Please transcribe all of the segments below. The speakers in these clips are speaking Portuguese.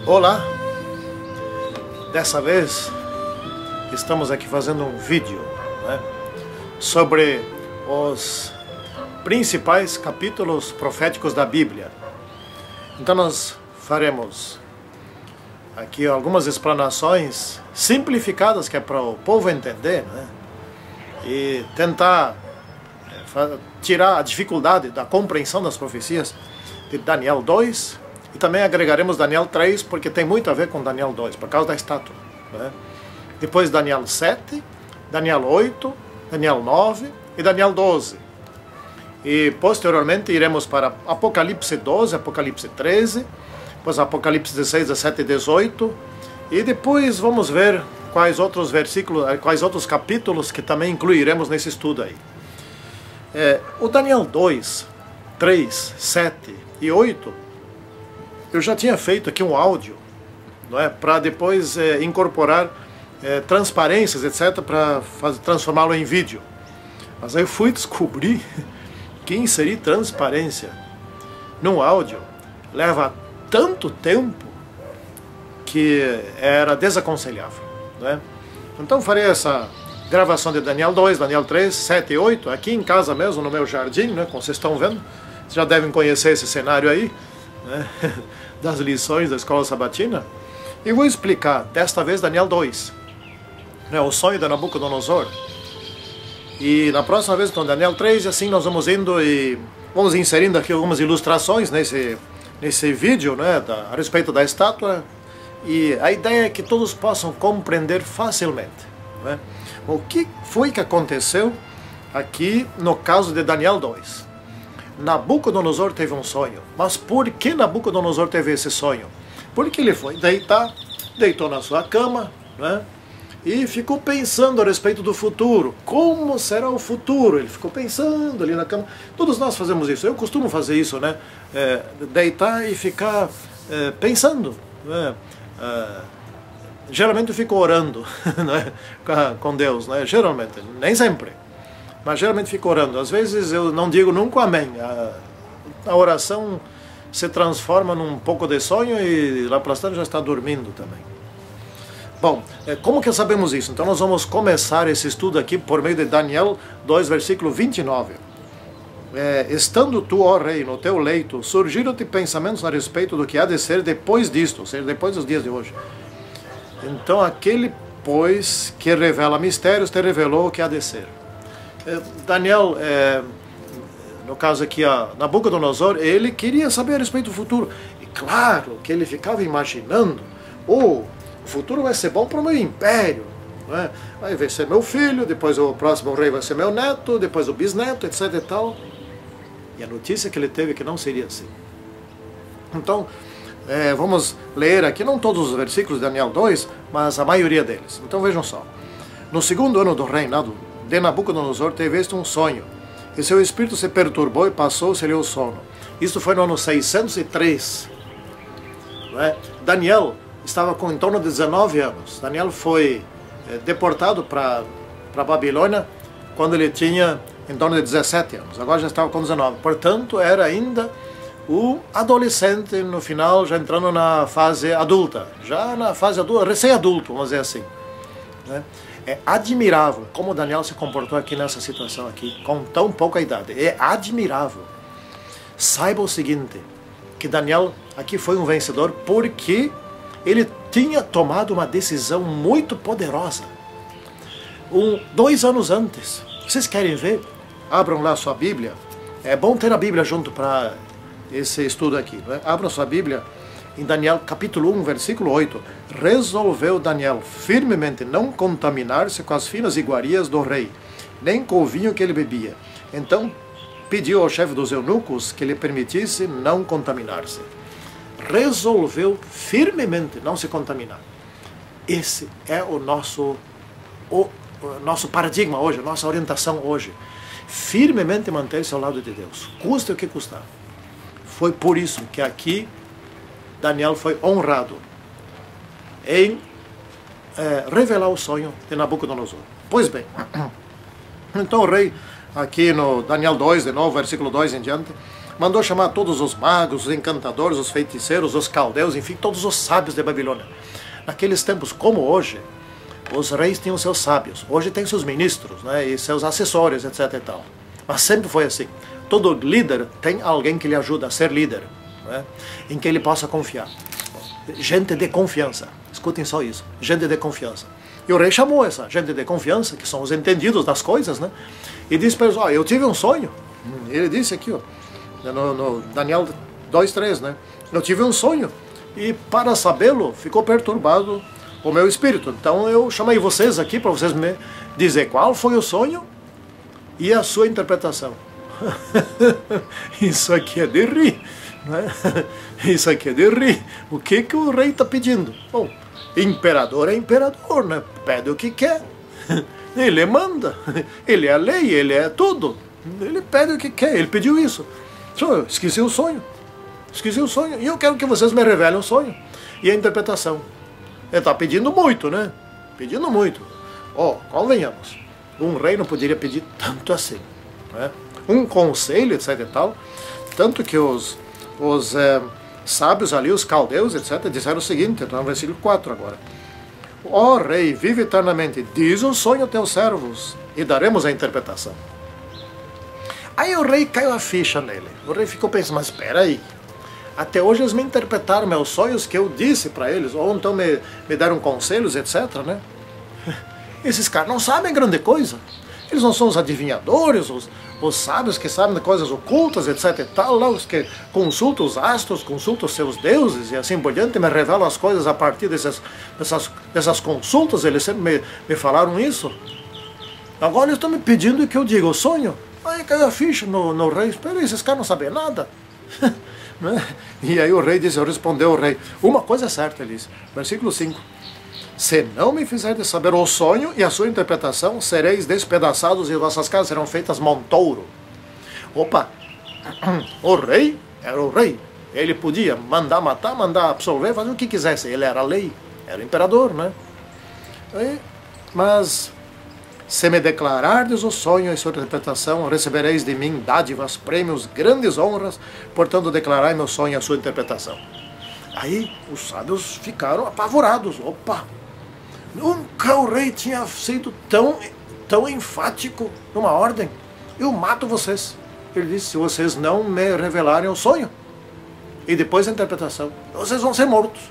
Olá! Dessa vez estamos aqui fazendo um vídeo, né, sobre os principais capítulos proféticos da Bíblia. Então nós faremos aqui algumas explanações simplificadas, que é para o povo entender, né, e tentar tirar a dificuldade da compreensão das profecias de Daniel 2, e também agregaremos Daniel 3, porque tem muito a ver com Daniel 2, por causa da estátua, né? Depois Daniel 7, Daniel 8, Daniel 9 e Daniel 12. E posteriormente iremos para Apocalipse 12, Apocalipse 13, depois Apocalipse 16, 17 e 18. E depois vamos ver quais outros versículos, quais outros capítulos que também incluiremos nesse estudo aí. O Daniel 2, 3, 7 e 8, eu já tinha feito aqui um áudio, não é, para depois incorporar transparências, etc., para transformá-lo em vídeo. Mas aí eu fui descobrir que inserir transparência num áudio leva tanto tempo que era desaconselhável, né? Então farei essa gravação de Daniel 2, Daniel 3, 7 e 8, aqui em casa mesmo, no meu jardim, né, como vocês estão vendo. Vocês já devem conhecer esse cenário aí, né, das lições da escola sabatina. E vou explicar, desta vez, Daniel 2, né, o sonho de Nabucodonosor. E na próxima vez, então, Daniel 3, e assim nós vamos indo e vamos inserindo aqui algumas ilustrações nesse vídeo, né, a respeito da estátua. E a ideia é que todos possam compreender facilmente, né, o que foi que aconteceu aqui no caso de Daniel 2. Nabucodonosor teve um sonho. Mas por que Nabucodonosor teve esse sonho? Porque ele foi deitou na sua cama, né, e ficou pensando a respeito do futuro. Como será o futuro? Ele ficou pensando ali na cama. Todos nós fazemos isso. Eu costumo fazer isso, né? Deitar e ficar pensando, né? Geralmente eu fico orando, né, com Deus, né? Geralmente, nem sempre, mas geralmente fico orando. Às vezes eu não digo nunca amém. A oração se transforma num pouco de sonho e lá para já está dormindo também. Bom, como que sabemos isso? Então nós vamos começar esse estudo aqui por meio de Daniel 2, versículo 29. Estando tu, ó rei, no teu leito, surgiram-te pensamentos a respeito do que há de ser depois disto, ou seja, depois dos dias de hoje. Então aquele, pois, que revela mistérios, te revelou o que há de ser. Daniel, no caso aqui, Nabucodonosor, ele queria saber a respeito do futuro. E claro que ele ficava imaginando, o futuro vai ser bom para o meu império, né? Vai ser meu filho, depois o próximo rei vai ser meu neto, depois o bisneto, etc e tal. E a notícia que ele teve é que não seria assim. Então, vamos ler aqui, não todos os versículos de Daniel 2, mas a maioria deles. Então vejam só. No segundo ano do reinado de Nabucodonosor, teve este um sonho, e seu espírito se perturbou e passou-se-lhe o sono. Isto foi no ano 603. Não é? Daniel estava com em torno de 19 anos. Daniel foi deportado para a Babilônia quando ele tinha em torno de 17 anos. Agora já estava com 19. Portanto, era ainda o adolescente, no final, já entrando na fase adulta. Já na fase adulta, recém-adulto, vamos dizer assim, né? É admirável como Daniel se comportou aqui nessa situação aqui, com tão pouca idade. É admirável. Saiba o seguinte, que Daniel aqui foi um vencedor porque ele tinha tomado uma decisão muito poderosa. 2 anos antes. Vocês querem ver? Abram lá sua Bíblia. É bom ter a Bíblia junto para esse estudo aqui, né? Abram sua Bíblia em Daniel capítulo 1, versículo 8. Resolveu Daniel firmemente não contaminar-se com as finas iguarias do rei, nem com o vinho que ele bebia. Então pediu ao chefe dos eunucos que lhe permitisse não contaminar-se. Resolveu firmemente não se contaminar. Esse é o nosso paradigma hoje, a nossa orientação hoje. Firmemente manter-se ao lado de Deus, custe o que custar. Foi por isso que aqui Daniel foi honrado em revelar o sonho de Nabucodonosor. Pois bem, então o rei, aqui no Daniel 2, de novo, versículo 2 em diante, Mandou chamar todos os magos, os encantadores, os feiticeiros, os caldeus, enfim, todos os sábios de Babilônia. Naqueles tempos, como hoje, os reis tinham seus sábios. Hoje tem seus ministros, né, e seus assessores, etc. e tal. Mas sempre foi assim. Todo líder tem alguém que lhe ajuda a ser líder, né, em que ele possa confiar. Gente de confiança. Escutem só isso. Gente de confiança. E o rei chamou essa gente de confiança, que são os entendidos das coisas, né, e disse para eles, ó, eu tive um sonho. Ele disse aqui, ó, no Daniel 2:3, né, eu tive um sonho. E para sabê-lo, ficou perturbado o meu espírito. Então eu chamei vocês aqui para vocês me dizer qual foi o sonho e a sua interpretação. Isso aqui é de rir, né? Isso aqui é de rir. O que o rei está pedindo? Bom, imperador é imperador, né? Pede o que quer. Ele manda, ele é a lei, ele é tudo. Ele pede o que quer, ele pediu isso. Eu esqueci o sonho. Esqueci o sonho. E eu quero que vocês me revelem o sonho e a interpretação. Ele está pedindo muito, né? Pedindo muito. Ó, convenhamos. Um rei não poderia pedir tanto assim, né? Um conselho, etc e tal. Tanto que os sábios ali, os caldeus, etc, disseram o seguinte, está no versículo 4 agora. Ó rei, vive eternamente, diz o sonho a teus servos e daremos a interpretação. Aí o rei caiu a ficha nele. O rei ficou pensando, mas espera aí. Até hoje eles me interpretaram meus sonhos que eu disse para eles, ou então me deram conselhos, etc, né? Esses caras não sabem grande coisa. Eles não são os adivinhadores, os sábios que sabem de coisas ocultas, etc e tal, lá, os que consultam os astros, consultam os seus deuses e assim por diante, me revelam as coisas a partir dessas consultas, eles sempre me falaram isso. Agora eles estão me pedindo que eu diga o sonho. Aí caiu a ficha no rei, espera aí, esses caras não sabem nada. E aí o rei disse, respondeu o rei, uma coisa é certa, ele disse, versículo 5, se não me fizerdes saber o sonho e a sua interpretação, sereis despedaçados e vossas casas serão feitas montouro. Opa, o rei era o rei, ele podia mandar matar, mandar absolver, fazer o que quisesse, ele era a lei, era o imperador, né? Mas se me declarardes o sonho e sua interpretação, recebereis de mim dádivas, prêmios, grandes honras, portanto declarai meu sonho e a sua interpretação. Aí os sábios ficaram apavorados. Opa! Nunca o rei tinha sido tão enfático numa ordem. Eu mato vocês. Ele disse, se vocês não me revelarem o sonho e depois a interpretação, vocês vão ser mortos.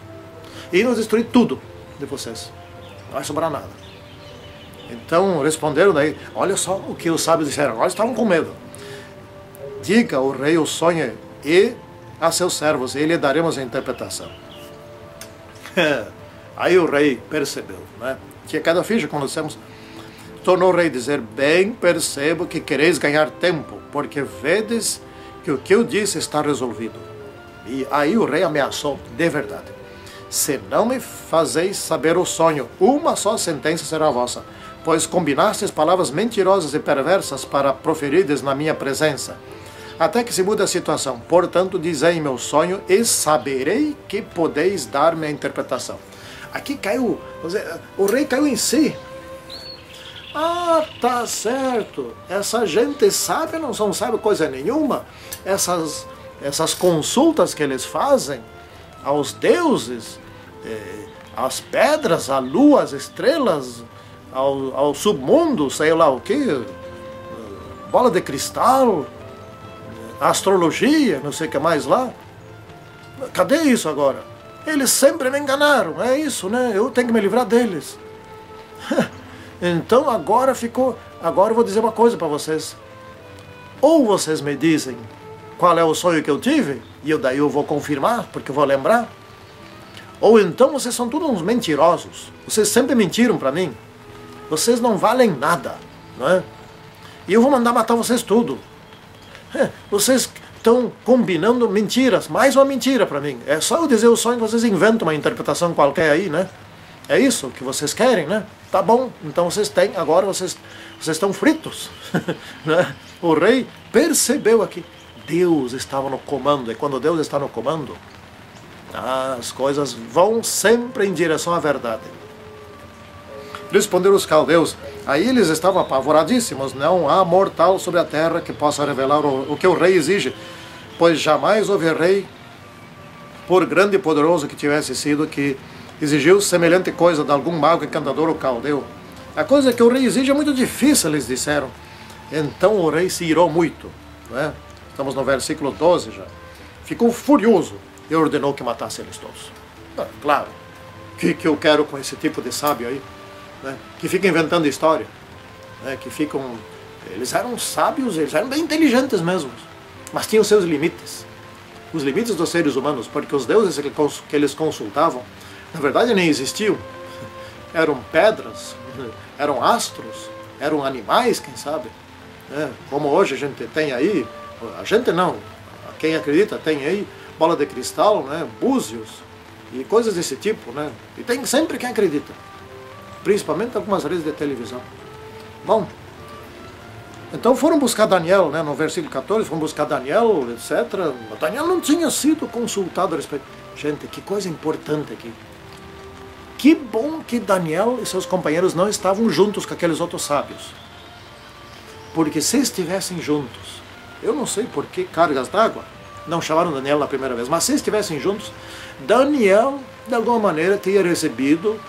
E nos destruir tudo de vocês. Não vai sobrar nada. Então responderam daí, olha só o que os sábios disseram, nós estavam com medo. Diga ao rei o sonho e a seus servos, e lhe daremos a interpretação. Aí o rei percebeu, né? Que cada ficha, quando dissemos, tornou o rei dizer, bem percebo que quereis ganhar tempo, porque vedes que o que eu disse está resolvido. E aí o rei ameaçou, de verdade, se não me fazeis saber o sonho, uma só sentença será vossa, pois combinastes palavras mentirosas e perversas para proferirdes na minha presença, até que se mude a situação. Portanto, dizei meu sonho e saberei que podeis dar-me a interpretação. Aqui caiu, o rei caiu em si. Ah, tá certo, essa gente sabe, não sabe coisa nenhuma, essas consultas que eles fazem aos deuses, às pedras, à lua, às estrelas, ao submundo, sei lá o que, bola de cristal, astrologia, não sei o que mais lá. Cadê isso agora? Eles sempre me enganaram, é isso, né? Eu tenho que me livrar deles. Então agora eu vou dizer uma coisa para vocês. Ou vocês me dizem qual é o sonho que eu tive, e daí eu vou confirmar, porque eu vou lembrar. Ou então vocês são todos uns mentirosos. Vocês sempre mentiram para mim. Vocês não valem nada, não é? E eu vou mandar matar vocês tudo. Vocês estão combinando mentiras, mais uma mentira para mim. É só eu dizer o sonho que vocês inventam uma interpretação qualquer aí, né? É isso que vocês querem, né? Tá bom, então vocês têm, agora vocês estão fritos. Né? O rei percebeu aqui, Deus estava no comando, e quando Deus está no comando, as coisas vão sempre em direção à verdade. Responderam os caldeus, aí eles estavam apavoradíssimos, não há mortal sobre a terra que possa revelar o que o rei exige, pois jamais houve rei, por grande e poderoso que tivesse sido, que exigiu semelhante coisa de algum mago, encantador ou caldeu. A coisa que o rei exige é muito difícil, eles disseram. Então o rei se irou muito, não é? Estamos no versículo 12 já. Ficou furioso e ordenou que matasse eles todos. Claro, o que eu quero com esse tipo de sábio aí? Né? Que fica inventando história, né? Que ficam... Eles eram sábios, eles eram bem inteligentes mesmo, mas tinham seus limites. Os limites dos seres humanos, porque os deuses que eles consultavam, na verdade nem existiam. Eram pedras, eram astros, eram animais, quem sabe. Como hoje a gente tem aí, a gente não, quem acredita tem aí bola de cristal, né, búzios e coisas desse tipo, né? E tem sempre quem acredita, principalmente algumas redes de televisão. Bom, então foram buscar Daniel, né, no versículo 14, foram buscar Daniel, etc. Daniel não tinha sido consultado a respeito. Gente, que coisa importante aqui. Que bom que Daniel e seus companheiros não estavam juntos com aqueles outros sábios. Porque se estivessem juntos, eu não sei por que cargas d'água não chamaram Daniel na primeira vez, mas se estivessem juntos, Daniel, de alguma maneira, teria recebido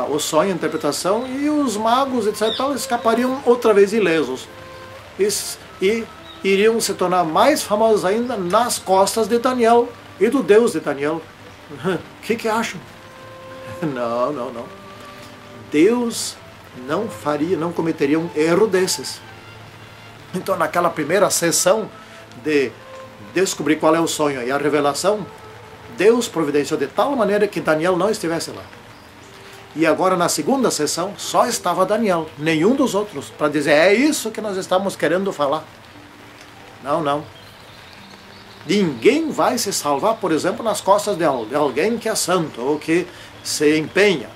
o sonho, a interpretação, e os magos, etc., escapariam outra vez ilesos. E iriam se tornar mais famosos ainda nas costas de Daniel e do Deus de Daniel. O que acham? Não, não, não. Deus não cometeria um erro desses. Então, naquela primeira sessão de descobrir qual é o sonho e a revelação, Deus providenciou de tal maneira que Daniel não estivesse lá. E agora, na segunda sessão, só estava Daniel, nenhum dos outros, para dizer, é isso que nós estamos querendo falar. Não, não. Ninguém vai se salvar, por exemplo, nas costas de alguém que é santo, ou que se empenha,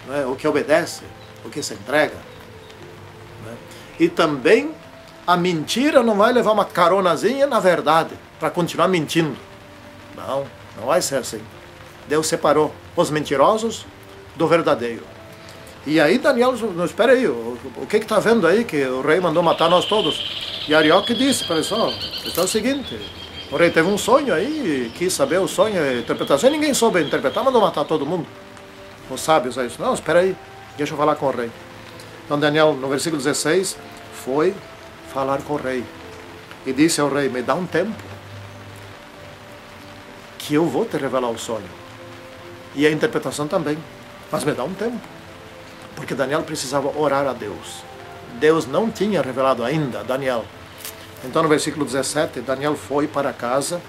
né, ou que obedece, ou que se entrega. Né? E também a mentira não vai levar uma caronazinha na verdade, para continuar mentindo. Não, não vai ser assim. Deus separou os mentirosos do verdadeiro. E aí Daniel, não, espera aí, o que está vendo aí que o rei mandou matar nós todos? E Arioque disse para eles, é o seguinte, o rei teve um sonho aí, quis saber o sonho, a interpretação, e ninguém soube interpretar, mandou matar todo mundo. Os sábios aí, não, espera aí, deixa eu falar com o rei. Então Daniel, no versículo 16, foi falar com o rei. E disse ao rei, me dá um tempo, que eu vou te revelar o sonho. E a interpretação também. Mas me dá um tempo. Porque Daniel precisava orar a Deus. Deus não tinha revelado ainda a Daniel. Então no versículo 17, Daniel foi para casa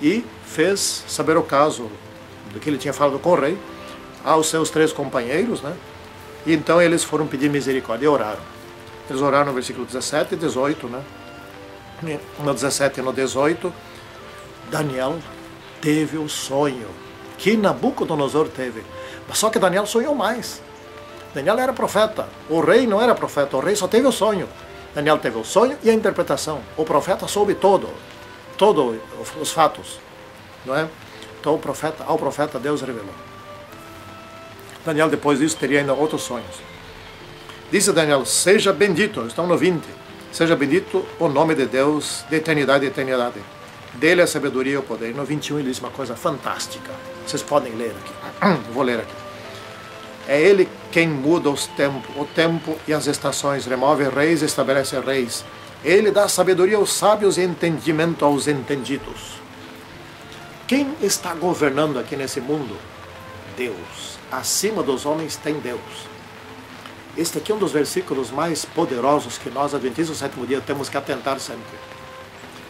e fez saber o caso do que ele tinha falado com o rei aos seus 3 companheiros, né? E então eles foram pedir misericórdia e oraram. Eles oraram no versículo 17 e 18, né? No 17 e no 18, Daniel teve o sonho que Nabucodonosor teve. Só que Daniel sonhou mais. Daniel era profeta. O rei não era profeta. O rei só teve o sonho. Daniel teve o sonho e a interpretação. O profeta soube todos os fatos. Não é? Então ao profeta Deus revelou. Daniel depois disso teria ainda outros sonhos. Disse Daniel, seja bendito, estão no 20, seja bendito o nome de Deus de eternidade e eternidade. Dele a sabedoria e o poder. No 21 ele diz uma coisa fantástica. Vocês podem ler aqui. Vou ler aqui. É ele quem muda o tempo e as estações, remove reis e estabelece reis. Ele dá sabedoria aos sábios e entendimento aos entendidos. Quem está governando aqui nesse mundo? Deus. Acima dos homens tem Deus. Este aqui é um dos versículos mais poderosos que nós, adventistas do 7º dia, temos que atentar sempre.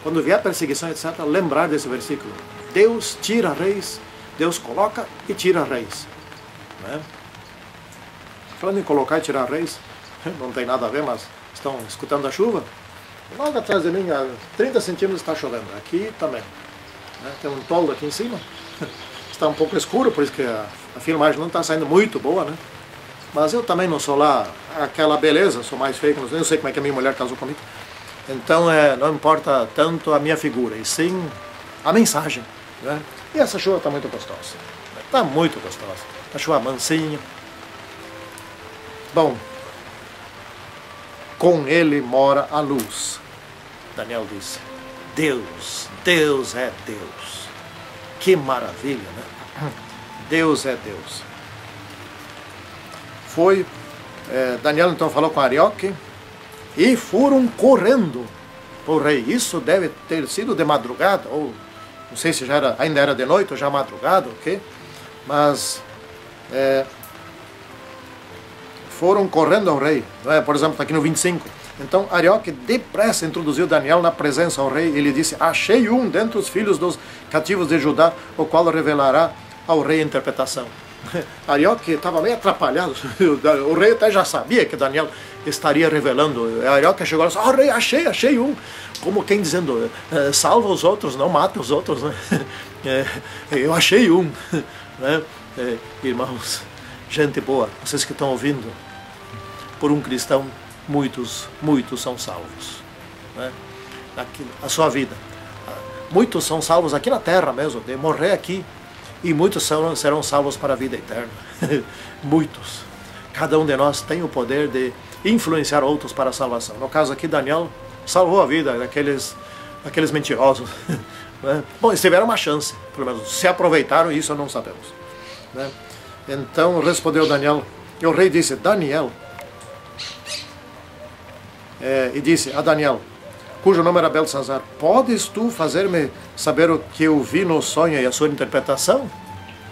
Quando vier perseguição, etc., lembrar desse versículo. Deus tira reis, Deus coloca e tira reis. Né? Falando em colocar e tirar reis, não tem nada a ver, mas estão escutando a chuva? Logo atrás de mim, a 30 centímetros está chovendo. Aqui também. Né? Tem um toldo aqui em cima. Está um pouco escuro, por isso que a filmagem não está saindo muito boa, né? Mas eu também não sou lá aquela beleza, sou mais feio, eu não sei como é que a minha mulher casou comigo. Então não importa tanto a minha figura, e sim a mensagem. Né? E essa chuva está muito gostosa. Está muito gostosa. A chuva mansinha. Bom, com ele mora a luz. Daniel disse, Deus Deus é Deus. Que maravilha, né? Deus é Deus. Daniel então falou com Arioque e foram correndo para o rei. Isso deve ter sido de madrugada, ou não sei se ainda era de noite ou já madrugada, ok? Mas foram correndo ao rei, não é? Por exemplo, está aqui no 25. Então Arioque depressa introduziu Daniel na presença ao rei. Ele disse: achei um dentre os filhos dos cativos de Judá, o qual revelará ao rei a interpretação. Arioque estava meio atrapalhado. O rei até já sabia que Daniel estaria revelando. Arioque chegou e disse: oh, rei, achei um. Como quem dizendo: salva os outros, não mata os outros, né? Eu achei um, né? Irmãos, gente boa, vocês que estão ouvindo, por um cristão, muitos são salvos, né? A sua vida. Muitos são salvos aqui na terra mesmo, de morrer aqui. E muitos serão salvos para a vida eterna. Muitos. Cada um de nós tem o poder de influenciar outros para a salvação. No caso aqui, Daniel salvou a vida daqueles mentirosos. Né? Bom, eles tiveram uma chance, pelo menos. Se aproveitaram, isso não sabemos. Né? Então respondeu Daniel. E o rei disse: Daniel. E disse a Daniel, cujo nome era Belsazar: podes tu fazer-me saber o que eu vi no sonho e a sua interpretação?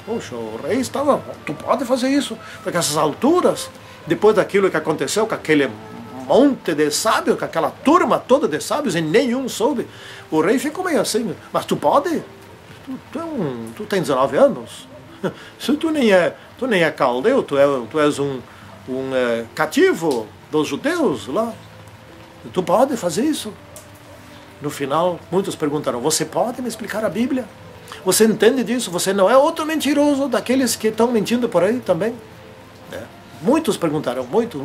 Poxa, o rei estava... Tu pode fazer isso? Porque essas alturas, depois daquilo que aconteceu com aquele monte de sábios, com aquela turma toda de sábios, e nenhum soube, o rei ficou meio assim: mas tu pode? Tu tem 19 anos? Se tu nem é caldeu, tu és um cativo dos judeus lá. Tu pode fazer isso? No final, muitos perguntaram: você pode me explicar a Bíblia? Você entende disso? Você não é outro mentiroso daqueles que estão mentindo por aí também? Muitos perguntaram, muitos.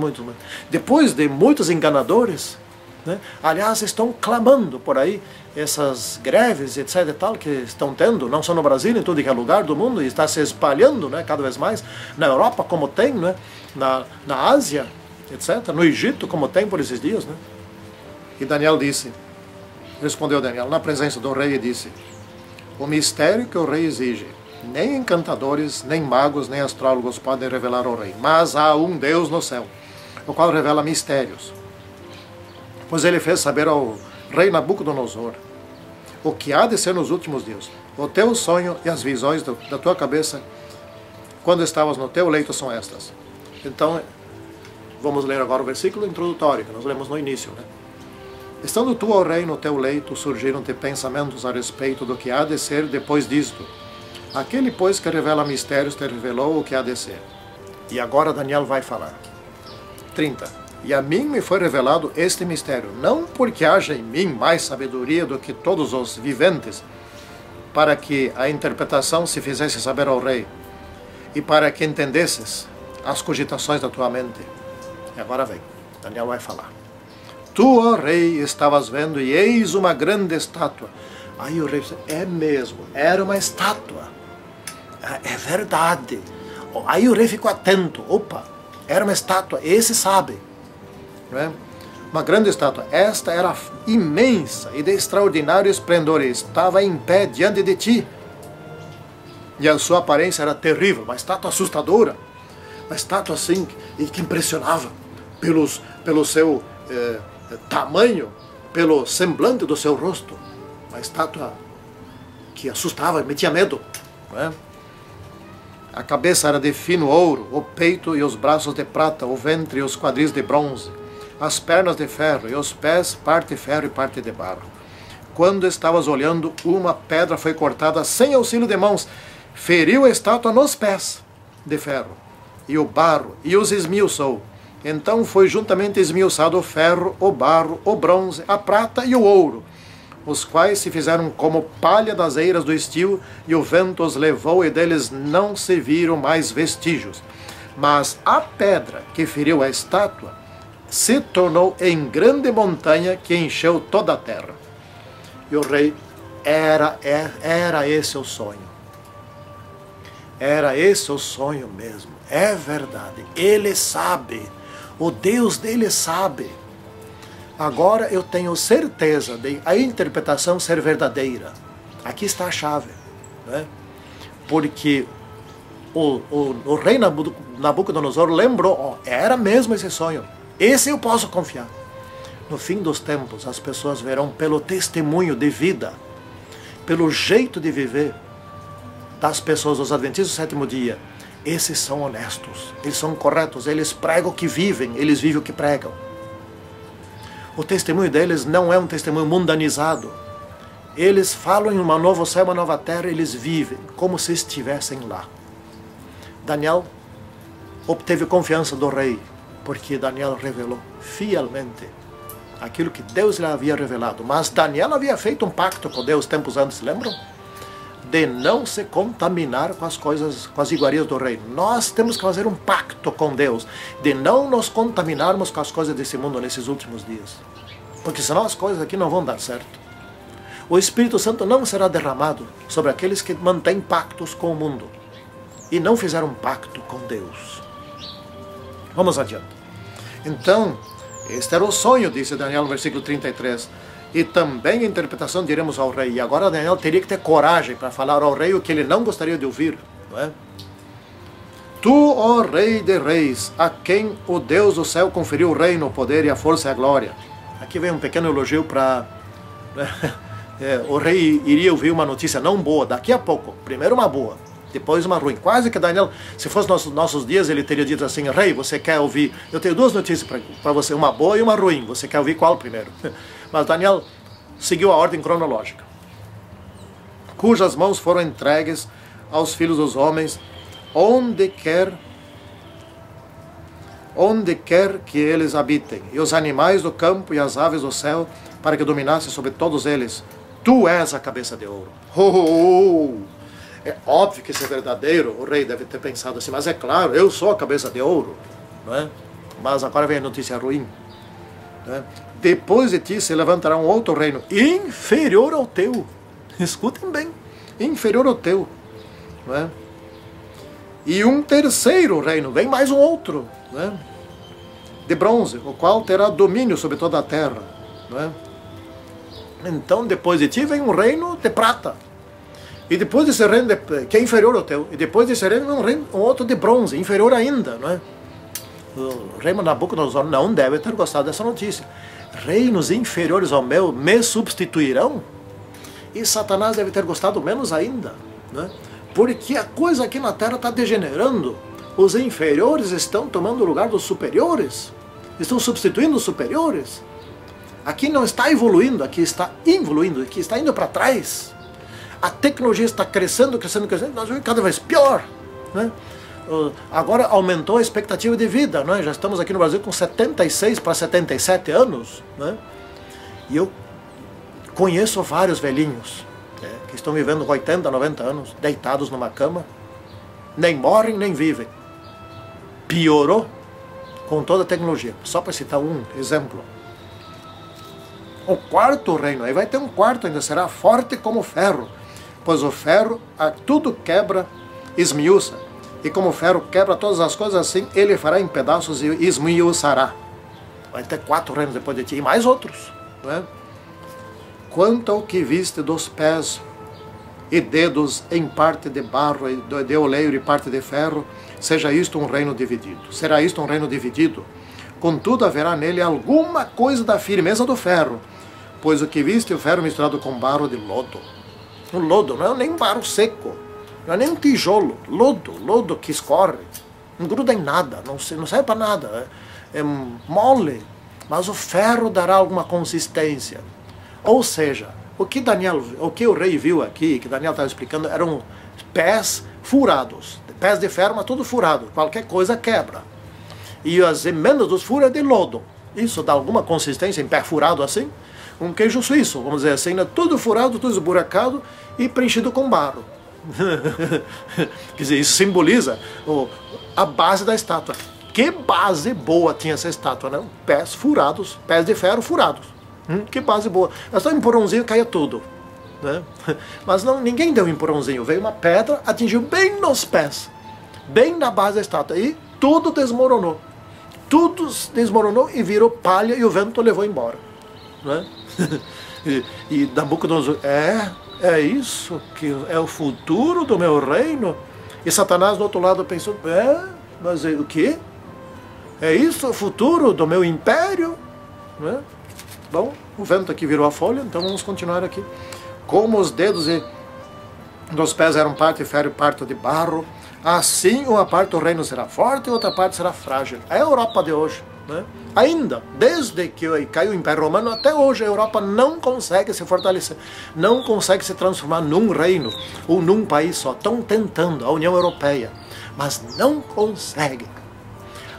Depois de muitos enganadores, né? Aliás, estão clamando por aí, essas greves, etc. e tal, que estão tendo, não só no Brasil, em todo lugar do mundo, e está se espalhando, né, cada vez mais, na Europa, como tem, né, na Ásia, etc., no Egito, como tem por esses dias. Né? E Daniel disse, respondeu Daniel, na presença do rei, e disse: o mistério que o rei exige, nem encantadores, nem magos, nem astrólogos podem revelar ao rei, mas há um Deus no céu, o qual revela mistérios. Pois ele fez saber ao rei Nabucodonosor o que há de ser nos últimos dias. O teu sonho e as visões da tua cabeça, quando estavas no teu leito, são estas. Então, vamos ler agora o versículo introdutório, que nós lemos no início, né? Estando tu, ó rei, no teu leito, surgiram-te pensamentos a respeito do que há de ser depois disto. Aquele, pois, que revela mistérios, te revelou o que há de ser. E agora Daniel vai falar. 30. E a mim me foi revelado este mistério, não porque haja em mim mais sabedoria do que todos os viventes, para que a interpretação se fizesse saber ao rei, e para que entendesses as cogitações da tua mente. E agora vem, Daniel vai falar. Tu, ó rei, estavas vendo, e eis uma grande estátua. Aí o rei disse: é mesmo, era uma estátua. É verdade. Aí o rei ficou atento. Opa, era uma estátua, esse sabe. Não é? Uma grande estátua. Esta era imensa e de extraordinário esplendor, e estava em pé diante de ti. E a sua aparência era terrível, uma estátua assustadora. Uma estátua assim, que impressionava pelo seu tamanho, pelo semblante do seu rosto. Uma estátua que assustava, metia medo. Não é? A cabeça era de fino ouro, o peito e os braços de prata, o ventre e os quadris de bronze, as pernas de ferro e os pés, parte ferro e parte de barro. Quando estavas olhando, uma pedra foi cortada sem auxílio de mãos, feriu a estátua nos pés de ferro, e o barro, e os esmiuçou. Então foi juntamente esmiuçado o ferro, o barro, o bronze, a prata e o ouro, os quais se fizeram como palha das eiras do estio, e o vento os levou, e deles não se viram mais vestígios. Mas a pedra que feriu a estátua se tornou em grande montanha que encheu toda a terra. E o rei, era esse o sonho. Era esse o sonho mesmo. É verdade. Ele sabe. O Deus dele sabe. Agora eu tenho certeza de a interpretação ser verdadeira. Aqui está a chave, né? Porque o rei Nabucodonosor lembrou, era mesmo esse sonho, esse eu posso confiar. No fim dos tempos, as pessoas verão pelo testemunho de vida, pelo jeito de viver das pessoas, os adventistas do sétimo dia. Esses são honestos, eles são corretos, eles pregam o que vivem, eles vivem o que pregam. O testemunho deles não é um testemunho mundanizado. Eles falam em um novo céu, uma nova terra, eles vivem como se estivessem lá. Daniel obteve confiança do rei, porque Daniel revelou fielmente aquilo que Deus lhe havia revelado. Mas Daniel havia feito um pacto com Deus tempos antes, lembram? De não se contaminar com as coisas, com as iguarias do rei. Nós temos que fazer um pacto com Deus, de não nos contaminarmos com as coisas desse mundo nesses últimos dias. Porque senão as coisas aqui não vão dar certo. O Espírito Santo não será derramado sobre aqueles que mantêm pactos com o mundo e não fizeram um pacto com Deus. Vamos adiante. Então, este era o sonho, disse Daniel no versículo 33. E também a interpretação diremos ao rei. E agora Daniel teria que ter coragem para falar ao rei o que ele não gostaria de ouvir, não é? Tu, ó Rei de Reis, a quem o Deus do céu conferiu o reino, o poder e a força e a glória. Aqui vem um pequeno elogio para... o rei iria ouvir uma notícia não boa daqui a pouco. Primeiro uma boa, depois uma ruim. Quase que Daniel, se fosse nossos dias, ele teria dito assim: rei, você quer ouvir? Eu tenho duas notícias para você, uma boa e uma ruim. Você quer ouvir qual primeiro? Mas Daniel seguiu a ordem cronológica. Cujas mãos foram entregues aos filhos dos homens, onde quer que eles habitem, e os animais do campo e as aves do céu, para que dominasse sobre todos eles. Tu és a cabeça de ouro. É óbvio que isso é verdadeiro, o rei deve ter pensado assim, mas é claro, eu sou a cabeça de ouro, não é? Mas agora vem a notícia ruim, não é? Depois de ti se levantará um outro reino inferior ao teu. Escutem bem, inferior ao teu, não é? E um terceiro reino, vem mais um outro, não é? De bronze, o qual terá domínio sobre toda a terra, não é? Então depois de ti vem um reino de prata. E depois desse reino que é inferior ao teu, e depois desse reino um outro de bronze, inferior ainda, não é? O rei Nabucodonosor não deve ter gostado dessa notícia. Reinos inferiores ao meu me substituirão? E Satanás deve ter gostado menos ainda, não é? Porque a coisa aqui na terra está degenerando. Os inferiores estão tomando o lugar dos superiores, estão substituindo os superiores. Aqui não está evoluindo, aqui está involuindo, aqui está indo para trás. A tecnologia está crescendo, crescendo, crescendo, nós vamos cada vez pior, né? Agora aumentou a expectativa de vida, né? Já estamos aqui no Brasil com 76 para 77 anos, né? E eu conheço vários velhinhos, né, que estão vivendo com 80, 90 anos, deitados numa cama, nem morrem nem vivem. Piorou com toda a tecnologia, só para citar um exemplo. O quarto reino, aí vai ter um quarto ainda, será forte como ferro, pois o ferro a tudo quebra, esmiuça, e como o ferro quebra todas as coisas, assim ele fará em pedaços e esmiuçará. Vai ter 4 reinos depois de ti, e mais outros, não é? Quanto ao que viste dos pés e dedos em parte de barro e de oleiro e parte de ferro, seja isto um reino dividido. Será isto um reino dividido? Contudo haverá nele alguma coisa da firmeza do ferro, pois o que viste o ferro misturado com barro de lodo. O lodo não é nem barro seco, não é nem um tijolo, lodo que escorre, não gruda em nada, não serve para nada, é mole, mas o ferro dará alguma consistência. Ou seja, o que o rei viu aqui, que Daniel estava explicando, eram pés furados, pés de ferro, mas tudo furado, qualquer coisa quebra. E as emendas dos furos é de lodo. Isso dá alguma consistência em pé furado assim? Um queijo suíço, vamos dizer assim, né? Tudo furado, tudo esburacado e preenchido com barro. Quer dizer, isso simboliza a base da estátua. Que base boa tinha essa estátua, né? Pés furados, pés de ferro furados. Que base boa. Mas só um empurrãozinho caía tudo, né? Mas não, ninguém deu um empurrãozinho. Veio uma pedra, atingiu bem nos pés, bem na base da estátua, e tudo desmoronou. tudo desmoronou e virou palha e o vento levou embora. Não é? e Nabucodonosor, é isso que é o futuro do meu reino? E Satanás do outro lado pensou, mas o quê? É isso o futuro do meu império? Não é? Bom, o vento aqui virou a folha, então vamos continuar aqui. Como os dedos dos pés eram parte de ferro e parte de barro, assim uma parte do reino será forte e outra parte será frágil. É a Europa de hoje. Né? Ainda, desde que caiu o Império Romano, até hoje a Europa não consegue se fortalecer, não consegue se transformar num reino ou num país só. Estão tentando, a União Europeia, mas não consegue.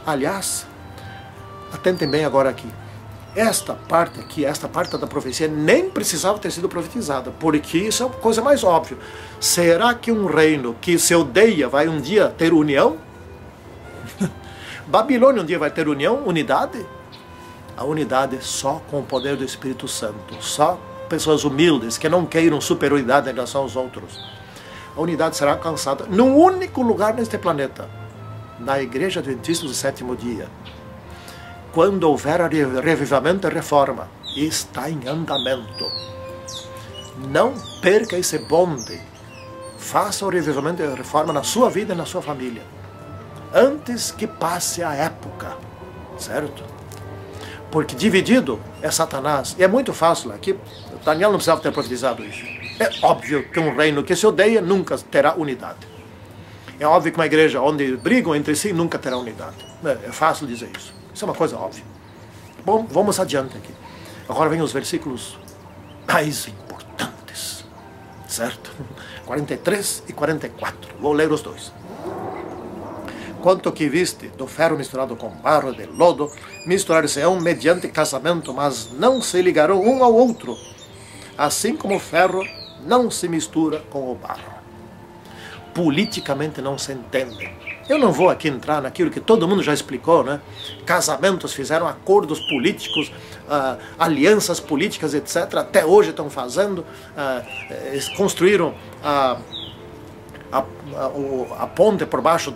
Aliás, atentem bem agora aqui. Esta parte aqui, esta parte da profecia nem precisava ter sido profetizada, porque isso é uma coisa mais óbvia. Será que um reino que se odeia vai um dia ter união? Babilônia um dia vai ter união, unidade? A unidade só com o poder do Espírito Santo, só pessoas humildes que não queiram superioridade em relação aos outros. A unidade será alcançada num único lugar neste planeta, na Igreja Adventista do Sétimo Dia. Quando houver revivamento e reforma, está em andamento. Não perca esse bonde. Faça o revivamento e a reforma na sua vida e na sua família, antes que passe a época, certo? Porque dividido é Satanás. E é muito fácil aqui. Daniel não precisava ter profetizado isso. É óbvio que um reino que se odeia nunca terá unidade. É óbvio que uma igreja onde brigam entre si nunca terá unidade. É fácil dizer isso. Isso é uma coisa óbvia. Bom, vamos adiante aqui. Agora vem os versículos mais importantes, certo? 43 e 44. Vou ler os dois. Quanto que viste do ferro misturado com barro de lodo, misturar-se-ão mediante casamento, mas não se ligarão um ao outro, assim como o ferro não se mistura com o barro. Politicamente não se entendem. Eu não vou aqui entrar naquilo que todo mundo já explicou, né? Casamentos fizeram acordos políticos, alianças políticas, etc. Até hoje estão fazendo, construíram a ponte por baixo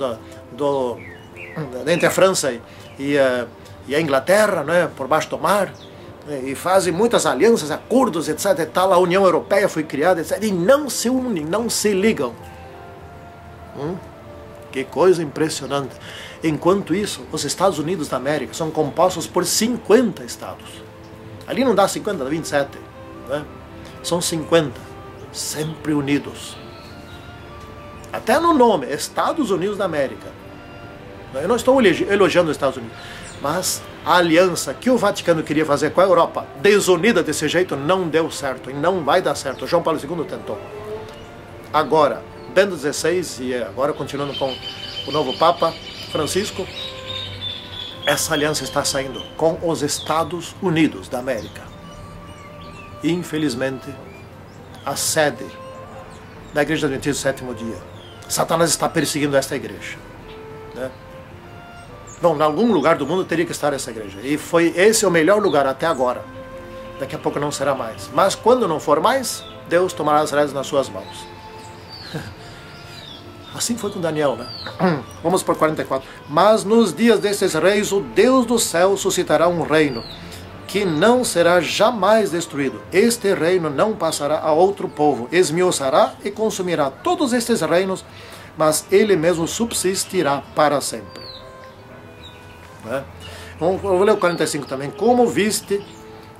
entre a França e a Inglaterra, né? Por baixo do mar, e fazem muitas alianças, acordos, etc. E tal. A União Europeia foi criada, etc. E não se unem, não se ligam. Que coisa impressionante. Enquanto isso, os Estados Unidos da América são compostos por 50 estados. Ali não dá 50, dá 27. Né? São 50, sempre unidos. Até no nome, Estados Unidos da América. Eu não estou elogiando os Estados Unidos, mas a aliança que o Vaticano queria fazer com a Europa, desunida desse jeito, não deu certo e não vai dar certo. João Paulo II tentou. Agora, Bento XVI, e agora continuando com o novo Papa Francisco, essa aliança está saindo com os Estados Unidos da América. Infelizmente, a sede da Igreja Adventista do Sétimo Dia, Satanás está perseguindo esta igreja. Né? Bom, em algum lugar do mundo teria que estar essa igreja. E esse é o melhor lugar até agora. Daqui a pouco não será mais. Mas quando não for mais, Deus tomará as rédeas nas suas mãos. Assim foi com Daniel, né? Vamos por 44. Mas nos dias destes reis, o Deus do céu suscitará um reino que não será jamais destruído. Este reino não passará a outro povo. Esmiuçará e consumirá todos estes reinos, mas ele mesmo subsistirá para sempre. Né? Eu vou ler o 45 também. Como viste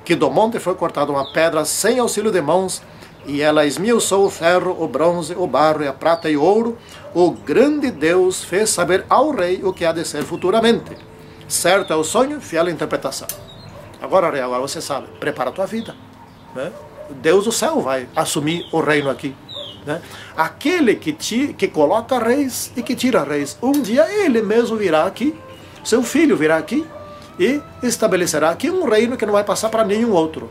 que do monte foi cortada uma pedra sem auxílio de mãos, e ela esmiuçou o ferro, o bronze, o barro, e a prata e o ouro, o grande Deus fez saber ao rei o que há de ser futuramente. Certo é o sonho, fiel a interpretação. Agora, rei, agora você sabe, prepara a tua vida. Né? Deus do céu vai assumir o reino aqui. Né? Aquele que coloca reis e que tira reis, um dia ele mesmo virá aqui, seu filho virá aqui e estabelecerá aqui um reino que não vai passar para nenhum outro.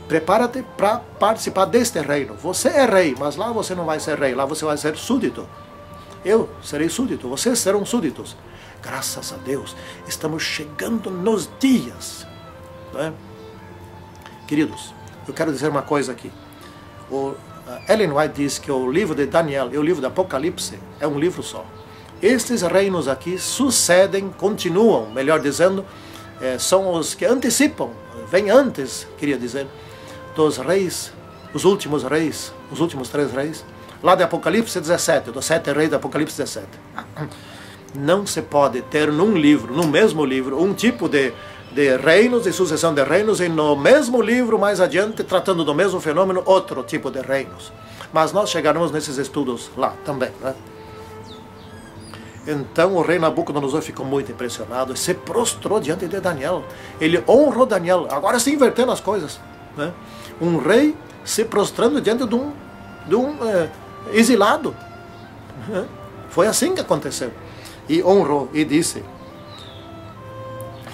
Prepara-te para participar deste reino. Você é rei, mas lá você não vai ser rei, lá você vai ser súdito. Eu serei súdito, vocês serão súditos. Graças a Deus, estamos chegando nos dias. Né? Queridos, eu quero dizer uma coisa aqui. Ellen White diz que o livro de Daniel e o livro do Apocalipse é um livro só. estes reinos aqui sucedem, continuam, melhor dizendo, são os que antecipam, vêm antes, queria dizer, dos reis, os últimos 3 reis, lá de Apocalipse 17, dos 7 reis de Apocalipse 17. Não se pode ter num livro, no mesmo livro, um tipo de reinos, de sucessão de reinos, e no mesmo livro, mais adiante, tratando do mesmo fenômeno, outro tipo de reinos. Mas nós chegaremos nesses estudos lá também, né? Então o rei Nabucodonosor ficou muito impressionado e se prostrou diante de Daniel. Ele honrou Daniel, agora se invertendo as coisas, né? Um rei se prostrando diante de um exilado. Foi assim que aconteceu. E honrou e disse: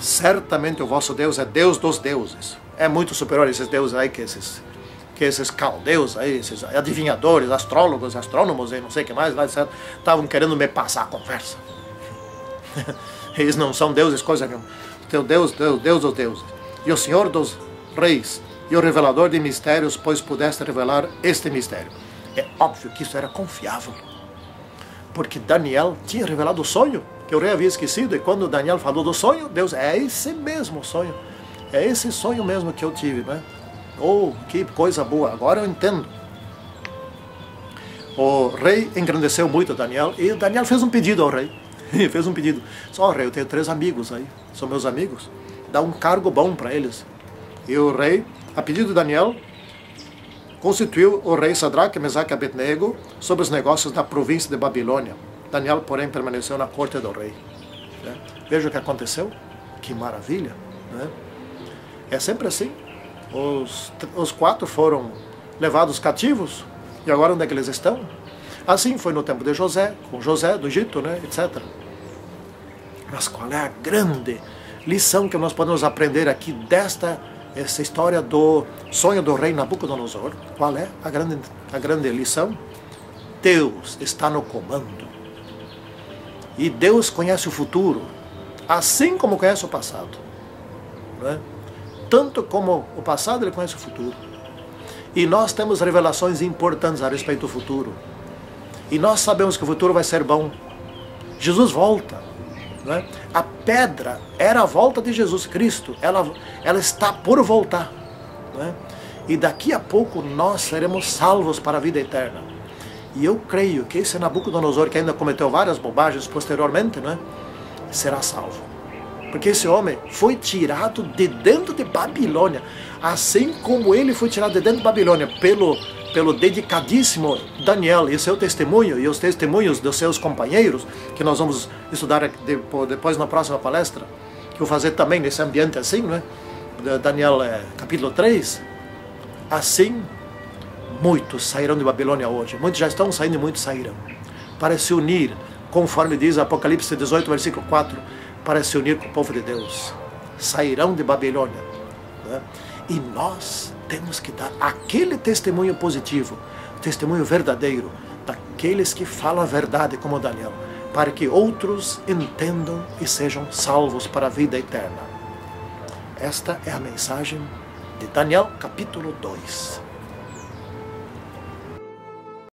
certamente o vosso Deus é Deus dos deuses. É muito superior a esses deuses aí que esses caldeus aí, esses adivinhadores, astrólogos, astrônomos e não sei o que mais lá, etc., estavam querendo me passar a conversa. Eles não são deuses, coisa nenhuma. Teu Deus, Deus dos deuses, e o Senhor dos reis, e o revelador de mistérios, pois pudeste revelar este mistério. É óbvio que isso era confiável, porque Daniel tinha revelado o sonho que o rei havia esquecido, e quando Daniel falou do sonho, Deus, é esse mesmo sonho, é esse sonho mesmo que eu tive, né? Oh, que coisa boa, agora eu entendo. O rei engrandeceu muito Daniel, e Daniel fez um pedido ao rei. Fez um pedido: só, rei, eu tenho 3 amigos aí, são meus amigos, dá um cargo bom para eles. E o rei, a pedido de Daniel, constituiu o rei Sadraque, Mesaque e Abednego sobre os negócios da província de Babilônia. Daniel, porém, permaneceu na corte do rei. Né? Veja o que aconteceu, que maravilha, né? É sempre assim. Os 4 foram levados cativos, e agora onde é que eles estão? Assim foi no tempo de José, com José do Egito, né, etc. Mas qual é a grande lição que nós podemos aprender aqui essa história do sonho do rei Nabucodonosor? Qual é a grande lição? Deus está no comando. E Deus conhece o futuro, assim como conhece o passado, não é? Tanto como o passado, ele conhece o futuro. E nós temos revelações importantes a respeito do futuro. E nós sabemos que o futuro vai ser bom. Jesus volta, não é? A pedra era a volta de Jesus Cristo. Ela está por voltar, não é? E daqui a pouco nós seremos salvos para a vida eterna. E eu creio que esse Nabucodonosor, que ainda cometeu várias bobagens posteriormente, não é? Será salvo. Porque esse homem foi tirado de dentro de Babilônia, assim como ele foi tirado de dentro de Babilônia pelo dedicadíssimo Daniel e seu testemunho, e os testemunhos dos seus companheiros, que nós vamos estudar depois na próxima palestra, que eu vou fazer também nesse ambiente assim, não é? Daniel capítulo 3. Assim, muitos sairão de Babilônia hoje, muitos já estão saindo e muitos sairão, para se unir, conforme diz Apocalipse 18, versículo 4, para se unir com o povo de Deus. Sairão de Babilônia, né? E nós temos que dar aquele testemunho positivo, testemunho verdadeiro, daqueles que falam a verdade como Daniel, para que outros entendam e sejam salvos para a vida eterna. Esta é a mensagem de Daniel capítulo 2.